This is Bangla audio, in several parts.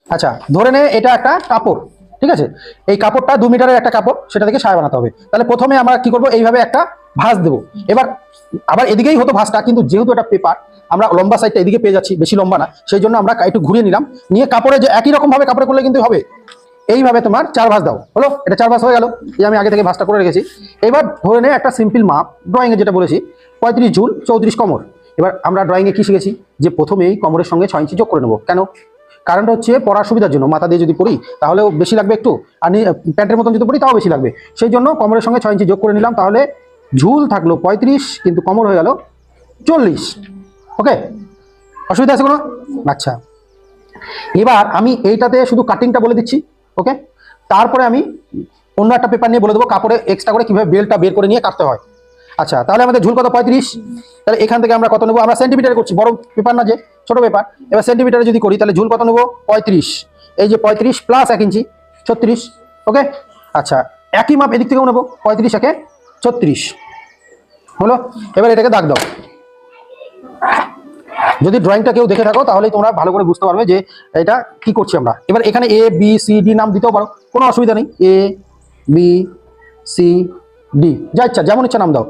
আচ্ছা ধরে নে এটা একটা কাপড়, ঠিক আছে, এই কাপড়টা 2 মিটারের একটা কাপড়, সেটা থেকে সায়া বানাতে হবে। তাহলে প্রথমে আমরা কি করব, এইভাবে একটা ভাঁজ দেবো। এবার আবার এদিকেই হতো ভাঁজটা, কিন্তু যেহেতু এটা পেপার, আমরা লম্বা সাইডটা এদিকে পেয়ে যাচ্ছি, বেশি লম্বা না, সেই জন্য আমরা একটু ঘুরিয়ে নিলাম, নিয়ে কাপড়ে যে একই রকম ভাবে কাপড়ে করলে কিন্তু হবে। এইভাবে তোমার 4 ভাঁজ দাও, হলো, এটা 4 ভাঁজ হয়ে গেল, এই আমি আগে থেকে ভাঁজটা করে রেখেছি। এবার ধরে নে একটা সিম্পল মাপ, ড্রয়িং এ যেটা বলেছি 35 ঝুল 34 কোমর। এবার আমরা ড্রয়িং এ কি শিখেছি, যে প্রথমেই কোমরের সঙ্গে 6 ইঞ্চি যোগ করে নেবো। কেন? কারণটা হচ্ছে পড়ার সুবিধার জন্য, মাথা দিয়ে যদি পড়ি তাহলেও বেশি লাগবে একটু, আর প্যান্টের মতন যদি পড়ি তাও বেশি লাগবে, সেই জন্য কোমরের সঙ্গে 6 ইঞ্চি যোগ করে নিলাম। তাহলে ঝুল থাকলো 35, কিন্তু কোমর হয়ে গেল 40। ওকে, অসুবিধা আছে কোনো? আচ্ছা, এবার আমি এইটাতে শুধু কাটিংটা বলে দিচ্ছি। ওকে, তারপরে আমি অন্য একটা পেপার নিয়ে বলে দেবো কাপড়ে এক্সট্রা করে কিভাবে বেলটা বের করে নিয়ে কাটতে হয়। আচ্ছা, তাহলে আমাদের ঝুল কত? 35। তাহলে এখান থেকে আমরা কত নেবো? আমরা সেন্টিমিটারে করছি, বড় পেপার না যে, ছোট পেপার। এবার সেন্টিমিটারে যদি করি তাহলে ঝুল কত নেবো? 35। এই যে 35 প্লাস 1 ইঞ্চি 36। ওকে, আচ্ছা, একই মাপ এদিক থেকেও নেবো, 35 একে 36 হলো। এবার এটাকে দাগ দাও। যদি ড্রয়িংটা কেউ দেখে থাকো তাহলেই তোমরা ভালো করে বুঝতে পারবে যে এটা কি করছি আমরা। এবার এখানে এ বি সি ডি নাম দিতেও পারো, কোনো অসুবিধা নেই, এ বি সি ডি যা ইচ্ছা যেমন ইচ্ছা নাম দাও।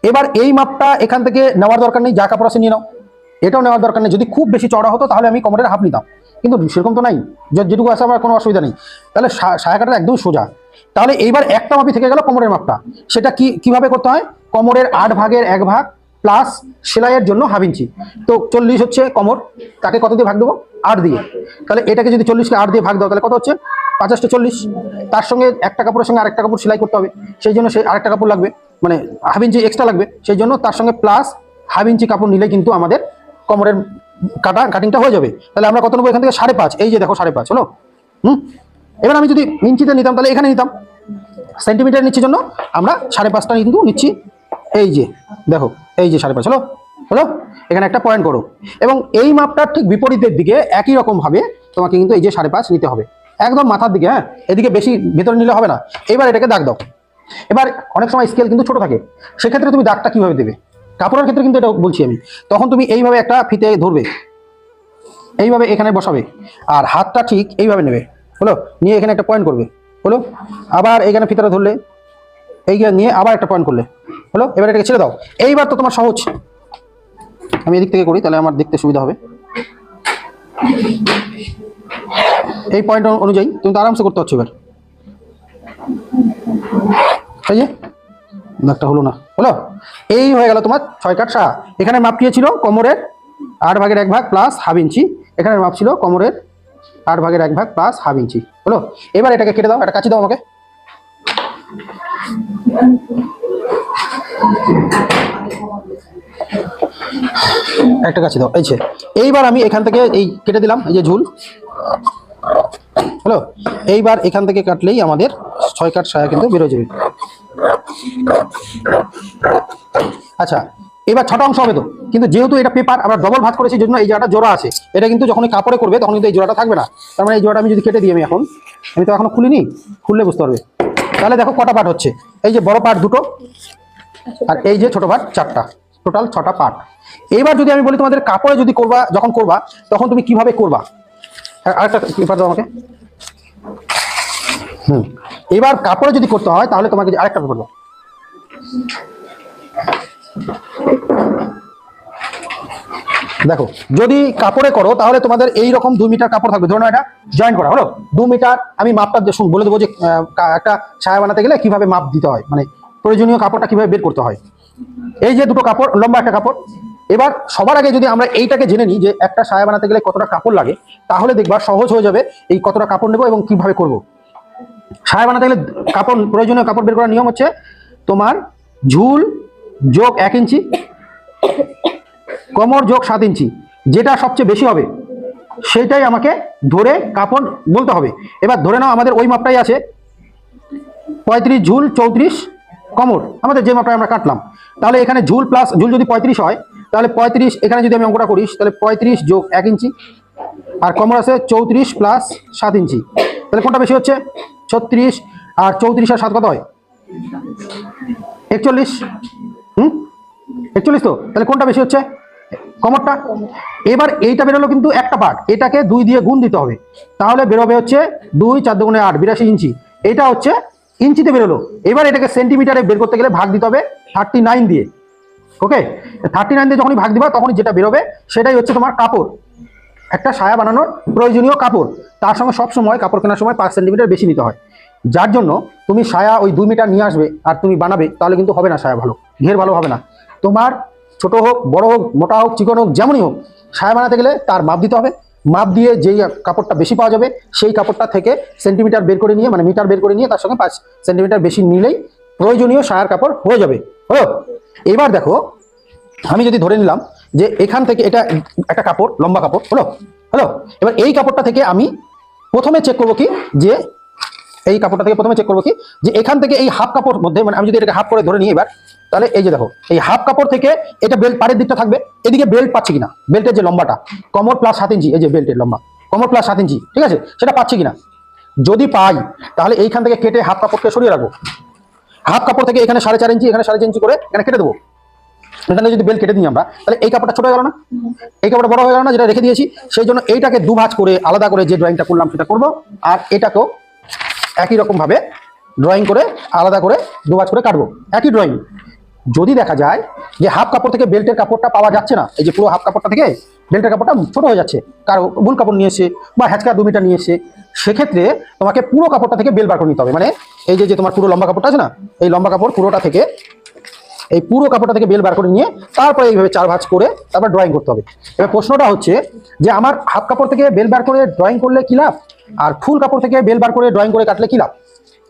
এবার এই মাপটা এখান থেকে নেওয়ার দরকার নেই, যা কাপড় আছে নিয়ে নাও, এটাও নেওয়ার দরকার নেই। যদি খুব বেশি চড়া হতো তাহলে আমি কোমরের হাফ নিতাম, কিন্তু সেরকম তো নাই, যেটুকু আছে আমার কোনো অসুবিধা নেই। তাহলে সায়া কাটাটা একদম সোজা। তাহলে এইবার একটা মাপই থেকে গেল কোমরের মাপটা, সেটা কিভাবে করতে হয়? কোমরের 8 ভাগের 1 ভাগ প্লাস সেলাইয়ের জন্য হাফ ইঞ্চি। তো 40 হচ্ছে কোমর, তাকে কত দিয়ে ভাগ দেবো? 8 দিয়ে। তাহলে এটাকে যদি 40কে 8 দিয়ে ভাগ দাও তাহলে কত হচ্ছে? 50 40। তার সঙ্গে একটা কাপড়ের সঙ্গে আরেকটা কাপড় সেলাই করতে হবে, সেই জন্য সেই আরেকটা কাপড় লাগবে, মানে হাফ ইঞ্চি এক্সট্রা লাগবে, সেই জন্য তার সঙ্গে প্লাস হাফ ইঞ্চি কাপড় নিলে কিন্তু আমাদের কোমরের কাটিংটা হয়ে যাবে। তাহলে আমরা কত নেবো এখান থেকে? 5.5। এই যে দেখো 5.5 হলো। এবার আমি যদি ইঞ্চিতে নিতাম তাহলে এখানে নিতাম, সেন্টিমিটার নিচ্ছি জন্য আমরা 5.5টা কিন্তু নিচ্ছি। এই যে দেখো, এই যে 5.5 হলো, হলো। এখানে একটা পয়েন্ট করো, এবং এই মাপটার ঠিক বিপরীতের দিকে একই রকম ভাবে তোমাকে কিন্তু এই যে 5.5 নিতে হবে, একদম মাথার দিকে, হ্যাঁ, এদিকে বেশি ভেতরে নিলে হবে না। এবার এটাকে দাগ দাও। এবার অনেক সময় স্কেল কিন্তু ছোট থাকে, সেক্ষেত্রে তুমি দাগটা কিভাবে দেবে? কাপড়ের ক্ষেত্রে কিন্তু এটা বলছি আমি, তখন তুমি এইভাবে একটা ফিতে ধরবে, এইভাবে এখানে বসাবে, আর হাতটা ঠিক এইভাবে নেবে, হলো, নিয়ে এখানে একটা পয়েন্ট করবে, হলো, আবার এইখানে ফিতাটা ধরলে, এইখানে নিয়ে আবার একটা পয়েন্ট করলে, হলো। এবার এটাকে ছেড়ে দাও। এইবার তো তোমার সহজ, আমি এদিক থেকে করি তাহলে আমার দেখতে সুবিধা হবে। এই পয়েন্ট অনুযায়ী তুমি তো আরামসে করতে পারছো। এবার এই যে দাগটা হলো না, হলো, এই হয়ে গেল তোমার 6 কাট সায়া। এখানে মাপ কি ছিল? কোমরের 8 ভাগের 1 ভাগ প্লাস হাফ ইঞ্চি। এখানে মাপ ছিল কোমরের 8 ভাগের 1 ভাগ প্লাস হাফ ইঞ্চি, হলো। এবার এটাকে কেটে দাও, একটা কাঁচি দাও আমাকে। একটা কাঁচি দাও, এই যে। এইবার আমি এখান থেকে এই কেটে দিলাম, এই যে ঝুল, হলো। এইবার এখান থেকে কাটলেই আমাদের 6 কাট সায়া কিন্তু বেরোয় যাবে। আচ্ছা, এবার 6টা অংশ হবে তো, কিন্তু যেহেতু এটা পেপার আমরা ডবল ভাঁজ করেছি, জন্য এই জায়গাটা জোড়া আছে। এটা কিন্তু যখন কাপড়ে করবে তখন কিন্তু এই জোড়াটা থাকবে না। তার মানে এই জোড়াটা আমি যদি কেটে দিই, আমি তো এখনো খুলিনি, খুললে বুঝতে পারবে। তাহলে দেখো কটা পার্ট হচ্ছে, এই যে বড় পার্ট 2টো, আর এই যে ছোট পার্ট 4টা, টোটাল 6টা পার্ট। এইবার যদি আমি বলি তোমাদের কাপড়ে যদি করবা, যখন করবা তখন তুমি কিভাবে করবা? আরেকটা পেপার দাও আমাকে। এবার কাপড়ে যদি করতে হয় তাহলে তোমাকে আরেকটা পেপার দাও। দেখো, যদি কাপড়ে করো তাহলে তোমাদের এই রকম 2 মিটার কাপড় থাকবে, ধরুন এটা জয়েন করা, হলো 2 মিটার। আমি মাপটা বলে দেবো যে একটা ছায়া বানাতে গেলে কিভাবে মাপ দিতে হয়, মানে প্রয়োজনীয় কাপড়টা কিভাবে বের করতে হয়। এই যে দুটো কাপড়, লম্বা একটা কাপড়। এবার সবার আগে যদি আমরা এইটাকে জেনে নিই যে একটা ছায়া বানাতে গেলে কতটা কাপড় লাগে, তাহলে দেখবা সহজ হয়ে যাবে এই কতটা কাপড় নেবো এবং কিভাবে করব। ছায়া বানাতে গেলে কাপড়, প্রয়োজনীয় কাপড় বের করার নিয়ম হচ্ছে তোমার ঝুল যোগ 1 ইঞ্চি, কোমর যোগ 7 ইঞ্চি, যেটা সবচেয়ে বেশি হবে সেটাই আমাকে ধরে কাপড় বলতে হবে। এবার ধরে নাও আমাদের ওই মাপটাই আছে, 35 ঝুল 34 কোমর, আমাদের যে মাপটা আমরা কাটলাম। তাহলে এখানে ঝুল প্লাস ঝুল যদি 35 হয় তাহলে 35, এখানে যদি আমি অঙ্কটা করিস তাহলে 35 যোগ 1 ইঞ্চি, আর কোমর আছে 34 প্লাস 7 ইঞ্চি। তাহলে কোনটা বেশি হচ্ছে? 36, আর 34 আর 7 কত হয়? 41। 41 তো, তাহলে কোনটা বেশি হচ্ছে? কমরটা। এবার এইটা বেরোলো কিন্তু একটা পার্ট, এটাকে 2 দিয়ে গুণ দিতে হবে, তাহলে বেরোবে হচ্ছে 2 4 দুগুণে 8 82 ইঞ্চি। এটা হচ্ছে ইঞ্চিতে বেরোলো। এবার এটাকে সেন্টিমিটারে বের করতে গেলে ভাগ দিতে হবে 39 দিয়ে। ওকে, 39 দিয়ে যখনই ভাগ দিবা তখনই যেটা বেরোবে সেটাই হচ্ছে তোমার কাপড়। একটা সায়া বানানোর প্রয়োজনীয় কাপড়, তার সঙ্গে সবসময় কাপড় কেনার সময় 5 সেন্টিমিটার বেশি নিতে হয়। যার জন্য তুমি সায়া ওই 2 মিটার নিয়ে আসবে আর তুমি বানাবে, তাহলে কিন্তু হবে না সায়া ভালো, ঘের ভালো হবে না। তোমার ছোট হোক বড় হোক মোটা হোক চিকন হোক যেমনই হোক, সায়া বানাতে গেলে তার মাপ দিতে হবে। মাপ দিয়ে যেই কাপড়টা বেশি পাওয়া যাবে সেই কাপড়টা থেকে সেন্টিমিটার বের করে নিয়ে, মানে মিটার বের করে নিয়ে তার সঙ্গে 5 সেন্টিমিটার বেশি নিলেই প্রয়োজনীয় সায়ার কাপড় হয়ে যাবে। হলো? এবার দেখো, আমি যদি ধরে নিলাম যে এখান থেকে এটা একটা কাপড়, লম্বা কাপড়, হলো হলো এবার এই কাপড়টা থেকে আমি প্রথমে চেক করবো কি, যে এই কাপড়টা থেকে প্রথমে চেক করবো কি যে এখান থেকে এই হাফ কাপড় মধ্যে, মানে আমি যদি এটাকে হাফ করে ধরে নিই এবার, তাহলে এই যে দেখো এই হাফ কাপড় থেকে এটা বেল্ট পাড়ের দিকটা থাকবে, এদিকে বেল্ট পাচ্ছি কিনা, বেল্টের যে লম্বাটা কোমর প্লাস 7 ইঞ্চি, এই যে বেল্টের লম্বা কোমর প্লাস 7 ইঞ্চি, ঠিক আছে, সেটা পাচ্ছি কিনা। যদি পাই তাহলে এইখান থেকে কেটে হাফ কাপড়কে সরিয়ে রাখবো। হাফ কাপড় থেকে এখানে 4.5 ইঞ্চি, এখানে 4.5 ইঞ্চি করে এখানে কেটে দেবো। এখানে যদি বেল্ট কেটে দিই আমরা, তাহলে এই কাপড়টা ছোট হয়ে গেল না, এই কাপড়টা বড় হয়ে গেল না, যেটা রেখে দিয়েছি। সেই জন্য এইটাকে দুভাঁজ করে আলাদা করে যে ড্রয়িংটা করলাম সেটা করবো, আর এটাকেও একই রকম ভাবে ড্রয়িং করে আলাদা করে দুভাঁজ করে কাটবো, একই ড্রয়িং। যদি দেখা যায় যে হাফ কাপড় থেকে বেল্টের কাপড়টা পাওয়া যাচ্ছে না, এই যে পুরো হাফ কাপড়টা থেকে বেল্টের কাপড়টা ছোট হয়ে যাচ্ছে, কারো ভুল কাপড় নিয়ে এসে বা হ্যাচকা 2 মিটার নিয়ে এসে, সেক্ষেত্রে তোমাকে পুরো কাপড়টা থেকে বেল বার করে নিতে হবে। মানে এই যে তোমার পুরো লম্বা কাপড়টা আছে না, এই লম্বা কাপড় পুরোটা থেকে, এই পুরো কাপড়টা থেকে বেল বার করে নিয়ে তারপরে এইভাবে 4 ভাঁজ করে তারপর ড্রয়িং করতে হবে। এবার প্রশ্নটা হচ্ছে যে আমার হাফ কাপড় থেকে বেল বার করে ড্রয়িং করলে কি লাভ, আর ফুল কাপড় থেকে বেল বার করে ড্রয়িং করে কাটলে কি লাভ।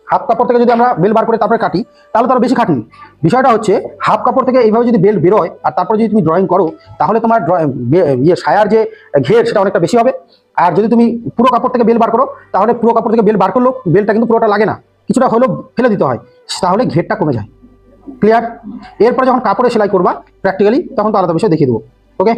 হাফ কাপড় থেকে যদি আমরা বেল বার করে তারপরে কাটি তাহলে তার বেশি খাটনি। বিষয়টা হচ্ছে হাফ কাপড় থেকে এইভাবে যদি বেল বেরোয় আর তারপরে যদি তুমি ড্রয়িং করো, তাহলে তোমার সায়ার যে ঘের সেটা অনেকটা বেশি হবে। আর যদি তুমি পুরো কাপড় থেকে বেল বার করো, তাহলে পুরো কাপড় থেকে বেল বার করলেও বেলটা কিন্তু পুরোটা লাগে না, কিছুটা হলেও ফেলে দিতে হয়, তাহলে ঘেরটা কমে যায়। ক্লিয়ার? এরপরে যখন কাপড়ে সেলাই করবা প্র্যাকটিক্যালি, তখন তো আলাদা বিষয় দেখিয়ে দেবো। ওকে।